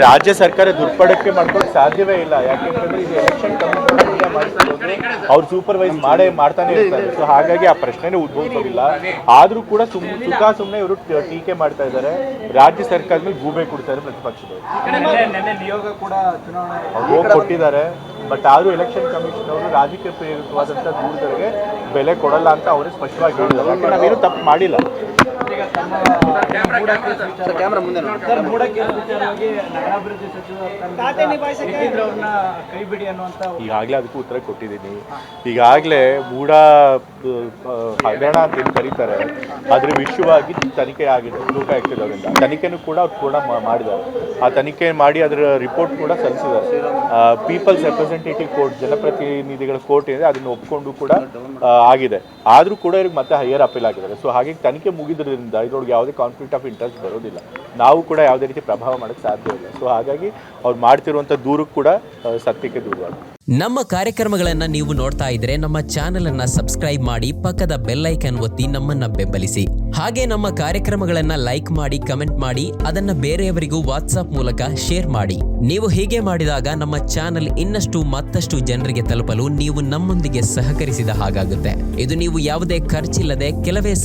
ರಾಜ್ಯ ಸರ್ಕಾರ ದುರ್ಬಳಕೆ ಮಾಡ್ಕೊಳ್ಳೋಕೆ ಸಾಧ್ಯವೇ ಇಲ್ಲ. ಯಾಕೆಂತಂದ್ರೆ ಇದು ಎಲೆಕ್ಷನ್ ಕಮಿಷನ್ ಮಾಡಿಸೋದು ಅವ್ರು ಸೂಪರ್ವೈಸ್ ಮಾಡ್ತಾನೆ ಇರ್ತಾರೆ. ಸೊ ಹಾಗಾಗಿ ಆ ಪ್ರಶ್ನೆನೇ ಉದ್ಭವಿಸೋದಿಲ್ಲ. ಆದ್ರೂ ಕೂಡ ಸುಮ್ಮನೆ ಇವರು ಟೀಕೆ ಮಾಡ್ತಾ ಇದ್ದಾರೆ. ರಾಜ್ಯ ಸರ್ಕಾರದ ಮೇಲೆ ಗೂಬೆ ಕೊಡ್ತಾರೆ ಪ್ರತಿಪಕ್ಷದವರು. ಹೋಗಿ ಕೊಟ್ಟಿದ್ದಾರೆ. ಬಟ್ ಆದ್ರೂ ಎಲೆಕ್ಷನ್ ಕಮಿಷನ್ ಅವರು ರಾಜಕೀಯ ಪ್ರೇರಿತವಾದಂಥ ದೂರಗಳಿಗೆ ಬೆಲೆ ಕೊಡಲ್ಲ ಅಂತ ಅವರೇ ಸ್ಪಷ್ಟವಾಗಿ ಹೇಳಿದ್ದಾರೆ. ಯಾಕೆ ನಾವೇನು ತಪ್ಪು ಮಾಡಿಲ್ಲ. ಈಗಾಗಲೇ ಅದಕ್ಕೂ ಉತ್ತರ ಕೊಟ್ಟಿದ್ದೀನಿ. ಈಗಾಗಲೇ ಮೂಡ ಹಗರಣ ಅಂತ ಏನು ಕರೀತಾರೆ ಅದ್ರ ವಿಷಯವಾಗಿ ತನಿಖೆ ಆಗಿದೆ. ಲೋಕಾಯುಕ್ತ ಅವರಿಂದ ತನಿಖೆನೂ ಕೂಡ ಅವ್ರು ಪೂರ್ಣ ಮಾಡಿದ್ದಾರೆ. ಆ ತನಿಖೆ ಮಾಡಿ ಅದರ ರಿಪೋರ್ಟ್ ಕೂಡ ಸಲ್ಲಿಸಿದ್ದಾರೆ. ಪೀಪಲ್ಸ್ ರೆಪ್ರೆಸೆಂಟೇಟಿವ್ ಕೋರ್ಟ್, ಜನಪ್ರತಿನಿಧಿಗಳ ಕೋರ್ಟ್ ಇದೆ, ಅದನ್ನು ಒಪ್ಕೊಂಡು ಕೂಡ ಆಗಿದೆ. ಆದರೂ ಕೂಡ ಇವ್ರಿಗೆ ಮತ್ತೆ ಹೈಯರ್ ಅಪೀಲ್ ಆಗಿದ್ದಾರೆ. ಸೊ ಹಾಗೆ ತನಿಖೆ ಮುಗಿದ್ರಿಂದ ಇದ್ರೊಳಗೆ ಯಾವುದೇ ಕಾನ್ಫ್ಲಿಕ್ಟ್ ಆಫ್ ಇಂಟ್ರೆಸ್ಟ್ ಬರೋದಿಲ್ಲ. ನಾವು ಕೂಡ ಯಾವುದೇ ರೀತಿ ಪ್ರಭಾವ ಮಾಡೋಕ್ಕೆ ಸಾಧ್ಯ ಇಲ್ಲ. ಸೊ ಹಾಗಾಗಿ ಅವ್ರು ಮಾಡ್ತಿರುವಂಥ ದೂರು ಕೂಡ ಸತ್ಯಕ್ಕೆ ದೂರವಾದ. ನಮ್ಮ ಕಾರ್ಯಕ್ರಮಗಳನ್ನು ನೀವು ನೋಡ್ತಾ ಇದ್ರೆ ನಮ್ಮ ಚಾನೆಲ್ ಅನ್ನ ಸಬ್ಸ್ಕ್ರೈಬ್ ಮಾಡಿ, ಪಕ್ಕದ ಬೆಲ್ ಐಕನ್ ಒತ್ತಿ ನಮ್ಮನ್ನ ಬೆಂಬಲಿಸಿ. ಹಾಗೆ ನಮ್ಮ ಕಾರ್ಯಕ್ರಮಗಳನ್ನ ಲೈಕ್ ಮಾಡಿ, ಕಮೆಂಟ್ ಮಾಡಿ, ಅದನ್ನ ಬೇರೆಯವರಿಗೂ ವಾಟ್ಸ್ಆಪ್ ಮೂಲಕ ಶೇರ್ ಮಾಡಿ. ನೀವು ಹೀಗೆ ಮಾಡಿದಾಗ ನಮ್ಮ ಚಾನೆಲ್ ಇನ್ನಷ್ಟು ಮತ್ತಷ್ಟು ಜನರಿಗೆ ತಲುಪಲು ನೀವು ನಮ್ಮೊಂದಿಗೆ ಸಹಕರಿಸಿದ ಹಾಗಾಗುತ್ತೆ. ಇದು ನೀವು ಯಾವುದೇ ಖರ್ಚಿಲ್ಲದೆ ಕೆಲವೇ